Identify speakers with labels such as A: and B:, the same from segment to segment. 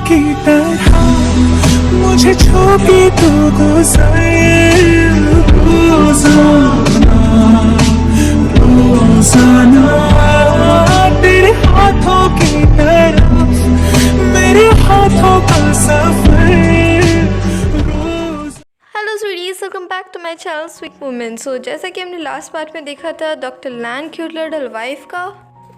A: की तरह मुझे छू के तू गुजर रोजाना रोजाना तेरे हाथों की तरफ मेरे हाथों का सफर रोज।
B: Hello sweeties, welcome back to my channel sweet women. So जैसा कि हमने लास्ट पार्ट में देखा था डॉक्टर लैन क्यूटलिटल वाइफ का,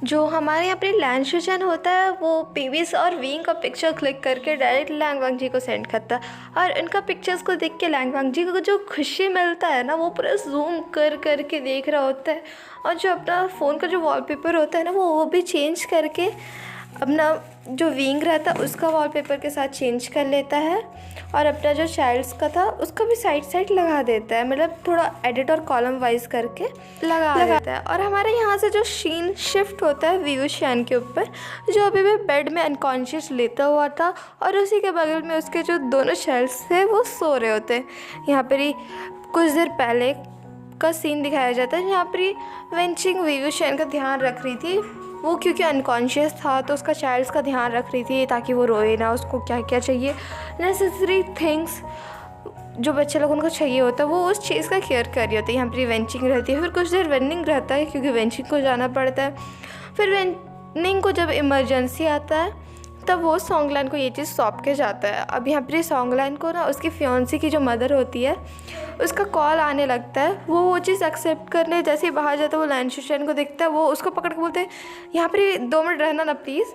B: जो हमारे यहाँ पे लैन शुचन होता है वो बेबीज़ और विंग का पिक्चर क्लिक करके डायरेक्ट लैंग वांग जी को सेंड करता है। और इनका पिक्चर्स को देख के लैंग वांग जी को जो खुशी मिलता है ना, वो पूरा जूम कर के देख रहा होता है। और जो अपना फ़ोन का जो वॉलपेपर होता है ना, वो भी चेंज करके अपना जो विंग रहता है उसका वॉलपेपर के साथ चेंज कर लेता है। और अपना जो चाइल्ड्स का था उसका भी साइड लगा देता है, मतलब थोड़ा एडिट और कॉलम वाइज करके लगा देता है। और हमारे यहाँ से जो शीन शिफ्ट होता है वीवू शैन के ऊपर, जो अभी भी बेड में अनकॉन्शियस लेता हुआ था, और उसी के बगल में उसके जो दोनों चाइल्ड्स थे वो सो रहे होते हैं। यहाँ पर ही कुछ देर पहले का सीन दिखाया जाता है जहाँ पर ही वेंचिंग वीवू शैन का ध्यान रख रही थी। वो क्योंकि अनकॉन्शियस था तो उसका चाइल्ड्स का ध्यान रख रही थी ताकि वो रोए ना। उसको क्या क्या चाहिए, नेसेसरी थिंग्स जो बच्चे लोगों को चाहिए होता है, वो उस चीज़ का केयर कर रही होती है। यहाँ पर वेंचिंग रहती है, फिर कुछ देर वेनिंग रहता है क्योंकि वेंचिंग को जाना पड़ता है। फिर वेनिंग को जब इमरजेंसी आता है तब वो सॉन्गलाइन को ये चीज़ सौंप के जाता है। अब यहाँ पर सॉन्गलाइन को ना उसकी फियांसी की जो मदर होती है उसका कॉल आने लगता है। वो चीज़ एक्सेप्ट करने जैसे ही बाहर जाता है, वो लैन शुचैन को देखता है, वो उसको पकड़ के बोलते हैं यहाँ पर 2 मिनट रहना ना प्लीज़,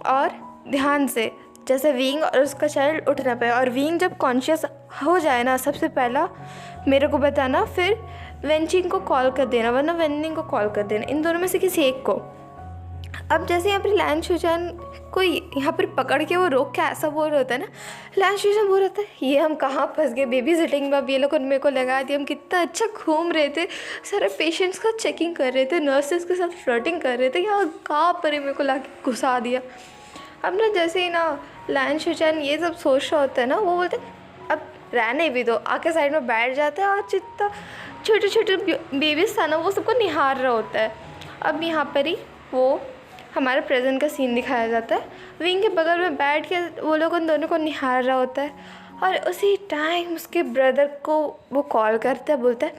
B: और ध्यान से, जैसे विंग और उसका चाइल्ड उठ ना पाए। और विंग जब कॉन्शियस हो जाए ना, सबसे पहला मेरे को बताना, फिर वेंचिंग को कॉल कर देना, वरना वेनिंग को कॉल कर देना, इन दोनों में से किसी एक को। अब जैसे यहाँ पर लैन शुचैन को यहाँ पर पकड़ के वो रोक के ऐसा बोल रहा होता है ना, लैन शुचैन बोल रहा था ये हम कहाँ फंस गए, बेबी सिटिंग में अब ये लोग मेरे को लगा दिया, हम कितना अच्छा घूम रहे थे, सारे पेशेंट्स का चेकिंग कर रहे थे, नर्सेस के साथ फ्लर्टिंग कर रहे थे, यहाँ कहाँ पर मेरे को ला के घुसा दिया। अब ना जैसे ही ना लैन शुचैन ये सब सोच रहा होता है ना, वो बोलते अब रहने भी दो, आके साइड में बैठ जाता है और जितना छोटे छोटे बेबीज़ था ना वो सबको निहार रहा होता है। अब यहाँ पर ही वो हमारे प्रेजेंट का सीन दिखाया जाता है। विंग के बगल में बैठ के वो लोग उन दोनों को निहार रहा होता है, और उसी टाइम उसके ब्रदर को वो कॉल करता है, बोलता है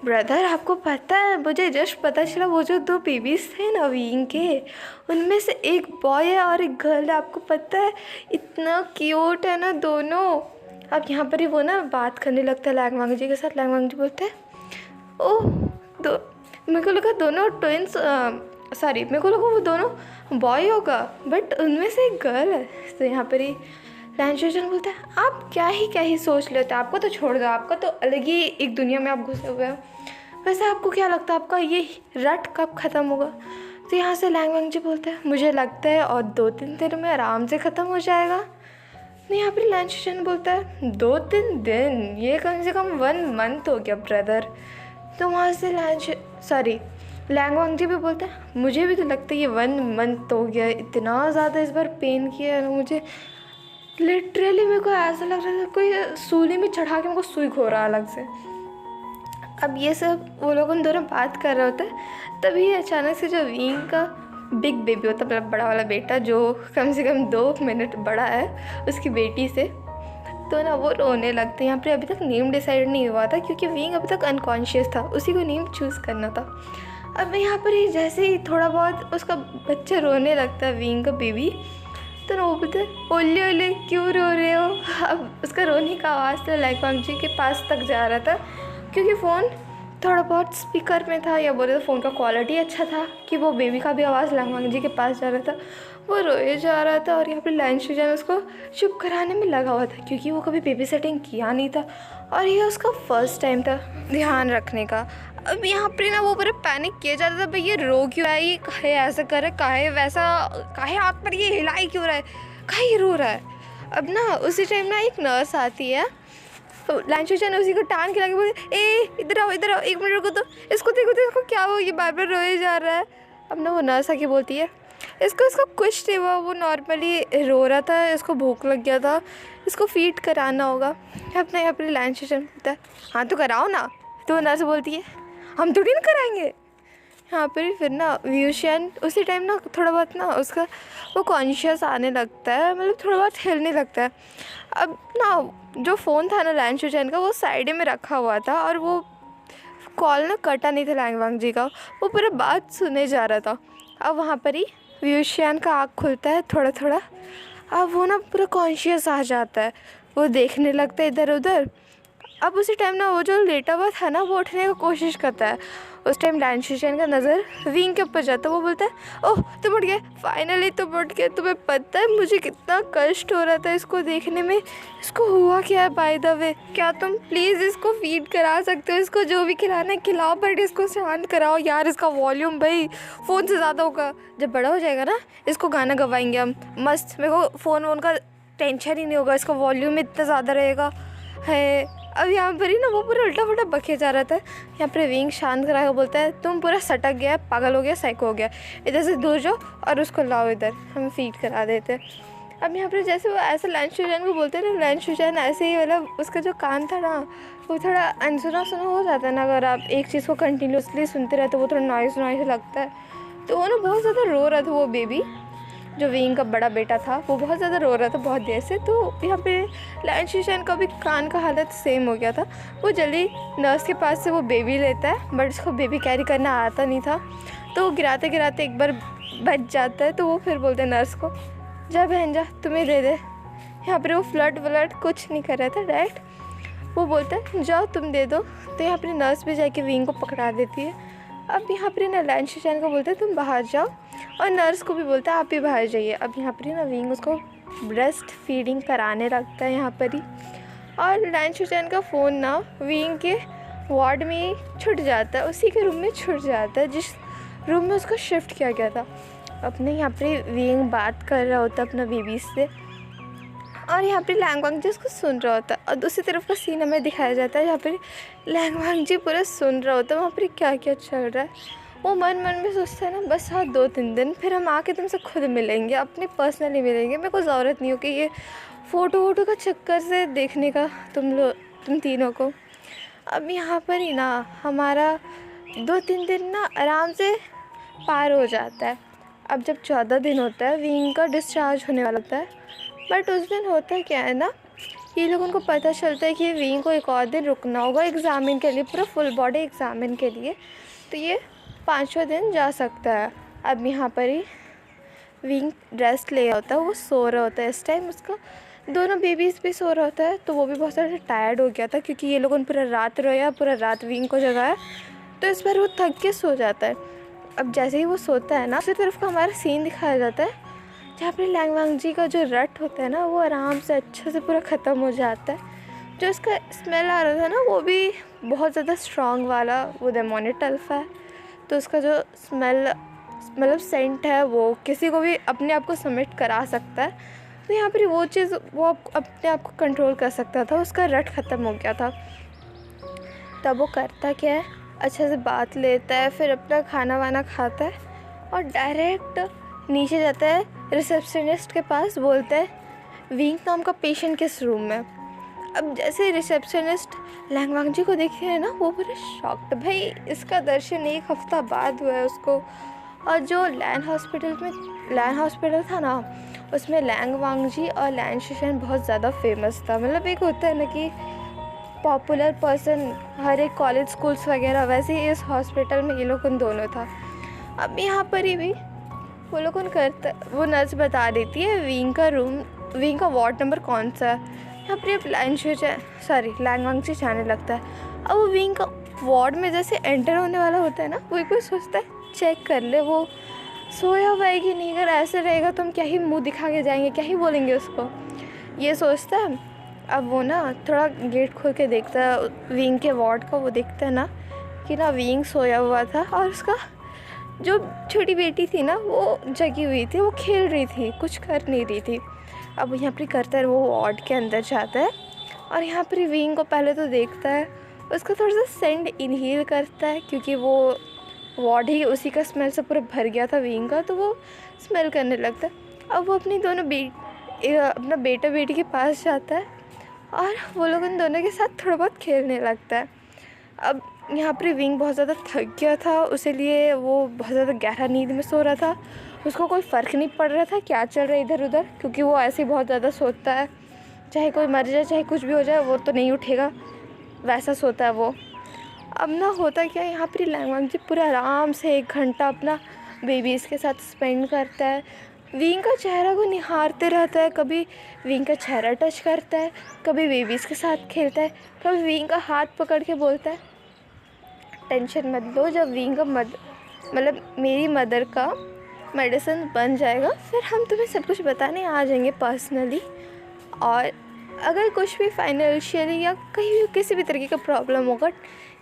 B: ब्रदर आपको पता है, मुझे जस्ट पता चला वो जो 2 बेबीज़ थे ना विंग के, उनमें से एक बॉय है और एक गर्ल है, आपको पता है इतना क्यूट है ना दोनों। अब यहाँ पर ही वो ना बात करने लगता है लैंग वांग जी के साथ। लैंग वांग जी बोलते हैं ओह दो, मेरे को लगा दोनों ट्विंस, सॉरी मेरे को लगा वो दोनों बॉय होगा, बट उनमें से एक गर्ल है। तो यहाँ पर ही लैन शुचैन बोलता है आप क्या ही सोच लेते, आपको तो छोड़ दो, आपका तो अलग ही एक दुनिया में आप घुसे हुए हो, वैसे आपको क्या लगता है आपका ये रट कब ख़त्म होगा। तो यहाँ से लैंग वांग जी बोलता है मुझे लगता है और 2-3 दिन में आराम से ख़त्म हो जाएगा। तो यहाँ पर लैन शुचैन बोलता है 2-3 दिन, ये कम से कम 1 मंथ हो गया ब्रदर। तो वहाँ से लैंग वांग जी भी बोलते हैं मुझे भी तो लगता है ये 1 मंथ हो गया, इतना ज़्यादा इस बार पेन किया है ना मुझे, लिटरली मेरे को ऐसा लग रहा था कोई सूली में चढ़ा के मेरे को सुई खो रहा अलग से। अब ये सब वो लोग उन दोनों बात कर रहे होते हैं, तभी अचानक से जो विंग का बिग बेबी होता है, मतलब बड़ा वाला बेटा जो कम से कम 2 मिनट बड़ा है उसकी बेटी से, तो ना वो रोने लगते हैं। यहाँ पर अभी तक नेम डिसाइड नहीं हुआ था क्योंकि विंग अभी तक अनकॉन्शियस था, उसी को नेम चूज़ करना था। अब यहाँ पर ही जैसे ही थोड़ा बहुत उसका बच्चा रोने लगता है विंग का बेबी, तो ना वो बोलते ओले ओले क्यों रो रहे हो। अब उसका रोने का आवाज़ तो लैंग वांग जी के पास तक जा रहा था क्योंकि फ़ोन थोड़ा बहुत स्पीकर में था, या बोले तो फ़ोन का क्वालिटी अच्छा था कि वो बेबी का भी आवाज़ लैंग वांग जी के पास जा रहा था। वो रोए जा रहा था और यहाँ पर लैन शुचैन उसको चुप कराने में लगा हुआ था क्योंकि वो कभी बेबी सेटिंग किया नहीं था और ये उसका फर्स्ट टाइम था ध्यान रखने का। अब यहाँ पर ना वो पूरे पैनिक किया जाता था, भाई ये रो क्यों रहा है, ये काहे ऐसा करे, काहे वैसा, काहे हाथ पर ये हिलाई क्यों रहा है, काहे ये रो रहा है। अब ना उसी टाइम ना एक नर्स आती है, तो लैन शुचैन उसी को टान के लगे बोलते ए इधर आओ 1 मिनट रुको, तो इसको देखो तो इसको क्या हो, ये बार बार रोए जा रहा है। अब ना वो नर्स आके बोलती है इसको कुछ नहीं हुआ, वो नॉर्मली रो रहा था, इसको भूख लग गया था, इसको फीड कराना होगा। अपना यहाँ पर लैन शुचैन बोलता है हाँ तो कराओ ना। तो वो नर्स बोलती है हम थोड़ी ना कराएंगे, यहाँ पर ही फिर ना व्यूशियन उसी टाइम ना थोड़ा बहुत ना उसका वो कॉन्शियस आने लगता है, मतलब थोड़ा बहुत हिलने लगता है। अब ना जो फ़ोन था ना लैंशुचैन का, वो साइड में रखा हुआ था और वो कॉल ना कटा नहीं था लैंग वांग जी का, वो पूरा बात सुने जा रहा था। अब वहाँ पर ही व्यूशियन का आँख खुलता है थोड़ा थोड़ा। अब वो ना पूरा कॉन्शियस आ जाता है, वो देखने लगता है इधर उधर। अब उसी टाइम ना वो जो लेटा हुआ था ना वो उठने की कोशिश करता है। उस टाइम लैंशुचैन का नज़र विंग के ऊपर जाता है। वो बोलता है ओह तुम उठ गए, फाइनली तुम उठ गए। तुम्हें पता है मुझे कितना कष्ट हो रहा था इसको देखने में। इसको हुआ क्या है बाय द वे? क्या तुम प्लीज़ इसको फीड करा सकते हो? इसको जो भी खिलाना है खिलाओ, बट इसको शांत कराओ यार। इसका वॉल्यूम भाई फ़ोन से ज़्यादा होगा। जब बड़ा हो जाएगा ना इसको गाना गवाएंगे हम मस्त। मेरे को फ़ोन वोन का टेंशन ही नहीं होगा, इसका वॉल्यूम इतना ज़्यादा रहेगा है। अब यहाँ पर ही ना वो पूरा उल्टा पुल्टा बके जा रहा था। यहाँ पर विंग शांत करा के बोलता है तुम पूरा सटक गया, पागल हो गया, साइको हो गया, इधर से दूर जाओ और उसको लाओ इधर, हम फीड करा देते। अब यहाँ पर जैसे वो ऐसा लैंशुचैन को बोलते हैं ना, लैंशुचैन ऐसे ही मतलब उसका जो कान था ना वो थोड़ा अनसुना सुना हो जाता है ना। अगर आप एक चीज़ को कंटिन्यूसली सुनते रहते वो थोड़ा नॉइज़ लगता है। तो वो ना बहुत ज़्यादा रो रहा था, वो बेबी जो विंग का बड़ा बेटा था वो बहुत ज़्यादा रो रहा था बहुत देर से। तो यहाँ पे लैंशुचैन का भी कान का हालत सेम हो गया था। वो जल्दी नर्स के पास से वो बेबी लेता है, बट उसको बेबी कैरी करना आता नहीं था। तो वो गिराते गिराते एक बार बच जाता है। तो वो फिर बोलते हैं नर्स को जा बहन जा तुम्हें दे दे। यहाँ पर वो फ्लड व्लड कुछ नहीं कर रहा था, डायरेक्ट वो बोलता है जाओ तुम दे दो। तो यहाँ पर नर्स भी जाके विंग को पकड़ा देती है। अब यहाँ पर ना लैंशुचैन को बोलते हैं तुम बाहर जाओ, और नर्स को भी बोलता है आप भी बाहर जाइए। अब यहाँ पर ना विंग उसको ब्रेस्ट फीडिंग कराने लगता है यहाँ पर ही। और लैंशुचैन का फ़ोन ना विंग के वार्ड में ही छूट जाता है, उसी के रूम में छूट जाता है जिस रूम में उसको शिफ्ट किया गया था। अपने यहाँ पर विंग बात कर रहा होता है अपना बेबी से, और यहाँ पे लैंग वांग जी उसको सुन रहा होता है। और दूसरी तरफ का सीन हमें दिखाया जाता है जहाँ पर लैंग वांग जी पूरा सुन रहा होता है वहाँ पर क्या क्या चल रहा है। वो मन मन में सोचता है ना बस हाँ 2-3 दिन फिर हम आके तुमसे खुद मिलेंगे, अपने पर्सनली मिलेंगे। मेरे को ज़रूरत नहीं हो कि ये फ़ोटो वोटो का चक्कर से देखने का तुम तीनों को। अब यहाँ पर ही ना हमारा 2-3 दिन ना आराम से पार हो जाता है। अब जब 14 दिन होता है विंग का डिस्चार्ज होने वाला होता है, बट उस दिन होता है क्या है ना, ये लोगों को पता चलता है कि विंग को एक और दिन रुकना होगा एग्ज़ामिन के लिए, पूरा फुल बॉडी एग्ज़ामिन के लिए। तो ये 5वां दिन जा सकता है। अब यहाँ पर ही विंग रेस्ट ले होता है, वो सो रहा होता है इस टाइम। उसका दोनों बेबीज़ भी सो रहा होता है, तो वो भी बहुत ज़्यादा टायर्ड हो गया था क्योंकि ये लोगों ने पूरा रात रोया, पूरा रात विंग को जगाया। तो इस बार वो थक के सो जाता है। अब जैसे ही वो सोता है ना दूसरी तरफ का हमारा सीन दिखाया जाता है जहाँ पर लैंग वांग जी का जो रट होता है ना वो आराम से अच्छे से पूरा ख़त्म हो जाता है। जो इसका स्मेल आ रहा था ना वो भी बहुत ज़्यादा स्ट्रॉन्ग वाला वो डेमोनिक अल्फा है। तो उसका जो स्मेल मतलब सेंट है वो किसी को भी अपने आप को सबमिट करा सकता है। तो यहाँ पर वो चीज़ वो अपने आप को कंट्रोल कर सकता था, उसका रट ख़त्म हो गया था। तब वो करता क्या है, अच्छे से बात लेता है, फिर अपना खाना वाना खाता है और डायरेक्ट नीचे जाता है रिसेप्शनिस्ट के पास। बोलता है विंग नाम का पेशेंट किस रूम में। अब जैसे रिसेप्शनिस्ट लैंग वांग जी को देखते हैं ना वो पूरे शॉक्ड, भाई इसका दर्शन 1 हफ़्ता बाद हुआ है उसको। और जो लैन हॉस्पिटल था ना उसमें लैंग वांग जी और लैंशुचैन बहुत ज़्यादा फेमस था। मतलब एक होता है ना कि पॉपुलर पर्सन हर एक कॉलेज स्कूल्स वगैरह, वैसे ही इस हॉस्पिटल में ये लोग उन दोनों था। अब यहाँ पर ही भी वो लोग वो नर्स बता देती है विंग का वार्ड नंबर कौन सा है। यहाँ पर लैंग वांग जी जाने लगता है। अब वो विंग का वार्ड में जैसे एंटर होने वाला होता है ना वो कोई सोचता है चेक कर ले वो सोया हुआ है कि नहीं। अगर ऐसे रहेगा तो हम क्या ही मुंह दिखा के जाएंगे, क्या ही बोलेंगे उसको, ये सोचता है। अब वो ना थोड़ा गेट खोल के देखता है विंग के वार्ड का। वो देखता है ना कि ना विंग सोया हुआ था और उसका जो छोटी बेटी थी ना वो जगी हुई थी, वो खेल रही थी, कुछ कर नहीं रही थी। अब यहाँ पर करता है वो वार्ड के अंदर जाता है और यहाँ पर विंग को पहले तो देखता है, उसका थोड़ा सा सेंट इनहेल करता है क्योंकि वो वार्ड ही उसी का स्मेल से पूरा भर गया था विंग का। तो वो स्मेल करने लगता है। अब वो अपनी दोनों अपना बेटा बेटी के पास जाता है और वो लोग उन दोनों के साथ थोड़ा बहुत खेलने लगता है। अब यहाँ पर विंग बहुत ज़्यादा थक गया था, उसीलिए वो बहुत ज़्यादा गहरा नींद में सो रहा था। उसको कोई फ़र्क नहीं पड़ रहा था क्या चल रहा है इधर उधर, क्योंकि वो ऐसे ही बहुत ज़्यादा सोता है। चाहे कोई मर जाए, चाहे कुछ भी हो जाए, वो तो नहीं उठेगा, वैसा सोता है वो। अब ना होता क्या है, यहाँ पर लैंगवांग जी पूरा आराम से 1 घंटा अपना बेबीज़ के साथ स्पेंड करता है। विंग का चेहरा को निहारते रहता है, कभी विंग का चेहरा टच करता है, कभी बेबीज़ के साथ खेलता है, कभी विंग का हाथ पकड़ के बोलता है टेंशन मत लो, जब विंग का मतलब मेरी मदर का मेडिसिन बन जाएगा फिर हम तुम्हें सब कुछ बताने आ जाएंगे पर्सनली। और अगर कुछ भी फाइनेंशियली या कहीं भी किसी भी तरीके का प्रॉब्लम होगा,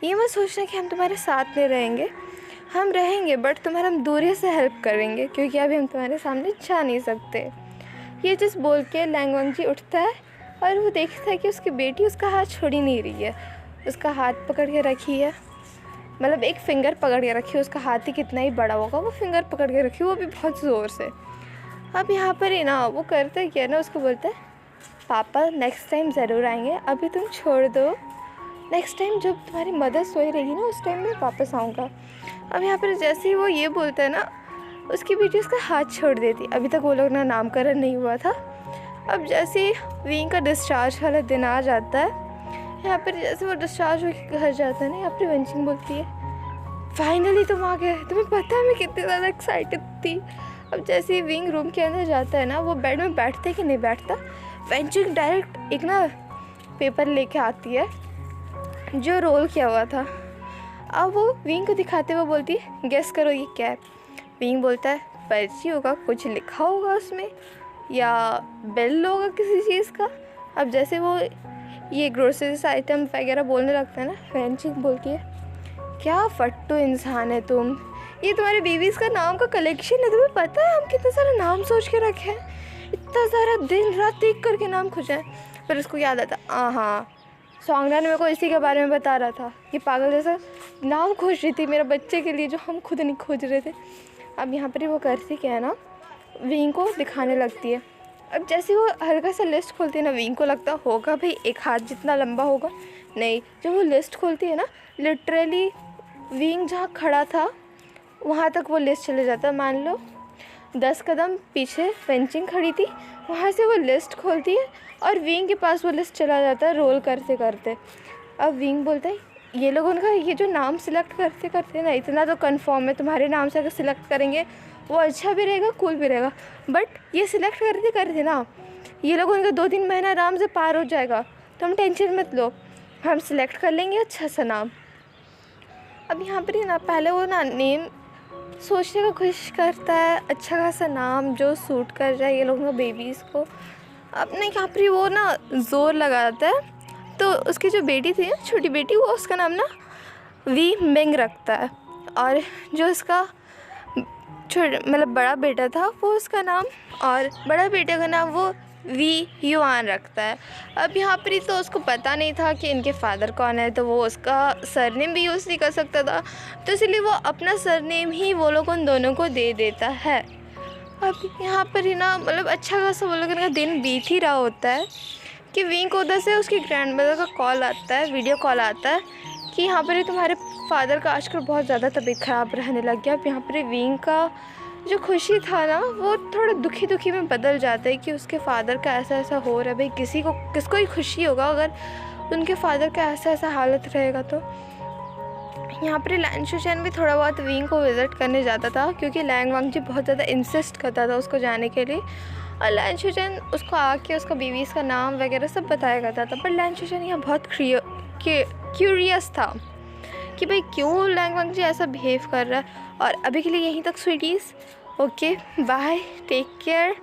B: ये मत सोचना कि हम तुम्हारे साथ में रहेंगे, हम रहेंगे बट तुम्हारा हम दूरी से हेल्प करेंगे, क्योंकि अभी हम तुम्हारे सामने जा नहीं सकते। ये चीज़ बोल के लैंगवांग जी उठता है और वो देखता है कि उसकी बेटी उसका हाथ छोड़ ही नहीं रही है, उसका हाथ पकड़ के रखी है, मतलब एक फिंगर पकड़ के रखी है, उसका हाथ ही कितना ही बड़ा होगा, वो फिंगर पकड़ के रखी है, वो भी बहुत ज़ोर से। अब यहाँ पर ही ना वो करता है क्या ना, उसको बोलता है पापा नेक्स्ट टाइम ज़रूर आएंगे, अभी तुम छोड़ दो, नेक्स्ट टाइम जब तुम्हारी मदर सोई रहेगी ना उस टाइम मैं वापस आऊँगा। अब यहाँ पर जैसे ही वो ये बोलता है ना, उसकी बेटी उसका हाथ छोड़ देती। अभी तक वो लोग ना नामकरण नहीं हुआ था। अब जैसे ही विंग का डिस्चार्ज वाला दिन आ जाता है, यहाँ पर जैसे वो डिस्चार्ज होकर घर जाता है ना, यहाँ पर वेंचिंग बोलती है फाइनली तुम आ गए, तुम्हें पता है मैं कितनी ज़्यादा एक्साइटेड थी। अब जैसे ही विंग रूम के अंदर जाता है ना, वो बेड में बैठता है कि नहीं बैठता, वेंचिंग डायरेक्ट एक ना पेपर लेके आती है जो रोल किया हुआ था। अब वो विंग को दिखाते हुए बोलती है गेस करो ये क्या है। विंग बोलता है पर्ची होगा, कुछ लिखा होगा उसमें, या बिल होगा किसी चीज़ का। अब जैसे वो ये ग्रोसरीज आइटम वगैरह बोलने लगता है ना, वेंचिंग बोलती है क्या फट्टू इंसान है तुम, ये तुम्हारे बेबीज़ का नाम का कलेक्शन है, तुम्हें पता है हम कितना सारा नाम सोच के रखे हैं, इतना सारा दिन रात देख करके नाम खोजा है। फिर उसको याद आता हाँ सॉन्गना ने मेरे को इसी के बारे में बता रहा था, ये पागल जैसा नाम खोज रही थी मेरे बच्चे के लिए जो हम खुद नहीं खोज रहे थे। अब यहाँ पर ही वो करती क्या है ना, विंग को दिखाने लगती है। अब जैसे वो हल्का सा लिस्ट खोलती है ना, विंग को लगता होगा भाई 1 हाथ जितना लंबा होगा, नहीं, जब वो लिस्ट खोलती है ना लिटरली विंग जहाँ खड़ा था वहाँ तक वो लिस्ट चले जाता है। मान लो 10 कदम पीछे वेंचिंग खड़ी थी, वहाँ से वो लिस्ट खोलती है और विंग के पास वो लिस्ट चला जाता है रोल करते करते। अब विंग बोलता है ये लोग उनका ये जो नाम सिलेक्ट करते करते ना, इतना तो कंफर्म है तुम्हारे नाम से अगर सिलेक्ट करेंगे वो अच्छा भी रहेगा कूल भी रहेगा, बट ये सिलेक्ट करते करते ना ये लोग उनका 2-3 महीना आराम से पार हो जाएगा, तुम टेंशन मत लो, हम सिलेक्ट कर लेंगे अच्छा सा नाम। अब यहाँ पर ही ना पहले वो ना नेम सोचने का कोशिश करता है, अच्छा खासा नाम जो सूट कर जाए ये लोगों को बेबीज़ को। अब ना यहाँ पर वो ना ज़ोर लगाता है, तो उसकी जो बेटी थी छोटी बेटी, वो उसका नाम ना वी मिंग रखता है, और जो उसका मतलब बड़ा बेटा था वो उसका नाम, और बड़ा बेटे का नाम वो वी युआन रखता है। अब यहाँ पर ही तो उसको पता नहीं था कि इनके फादर कौन है, तो वो उसका सरनेम भी यूज़ नहीं कर सकता था, तो इसलिए वो अपना सरनेम ही वो लोग उन दोनों को दे देता है। अब यहाँ पर ही ना मतलब अच्छा खासा वो लोगों का दिन बीत ही रहा होता है कि विंग को उधर से उसकी ग्रैंडमदर का कॉल आता है, वीडियो कॉल आता है कि यहाँ पर ही तुम्हारे फादर का आजकल बहुत ज़्यादा तबीयत ख़राब रहने लग गया। अब यहाँ पर विंग का जो खुशी था ना वो थोड़ा दुखी दुखी में बदल जाता है कि उसके फादर का ऐसा ऐसा हो रहा है। भाई किसको ही खुशी होगा अगर उनके फादर का ऐसा ऐसा हालत रहेगा। तो यहाँ पर लैंगशुचेन भी थोड़ा बहुत विंग को विज़िट करने जाता था, क्योंकि लैंगवांग जी बहुत ज़्यादा इंसिस्ट करता था उसको जाने के लिए, और लैंगशुचेन उसको आके उसका बेबीज़ का नाम वगैरह सब बताया करता था। पर लैंगशुचेन यहाँ बहुत क्यूरियस था कि भाई क्यों लैंगवांग जी ऐसा बिहेव कर रहा है। और अभी के लिए यहीं तक sweeties, okay bye, take care,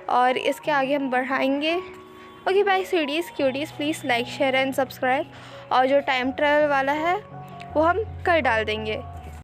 B: और इसके आगे हम बढ़ाएंगे। Okay bye sweeties cuties, please like share and subscribe. और जो टाइम ट्रैवल वाला है वो हम कल डाल देंगे।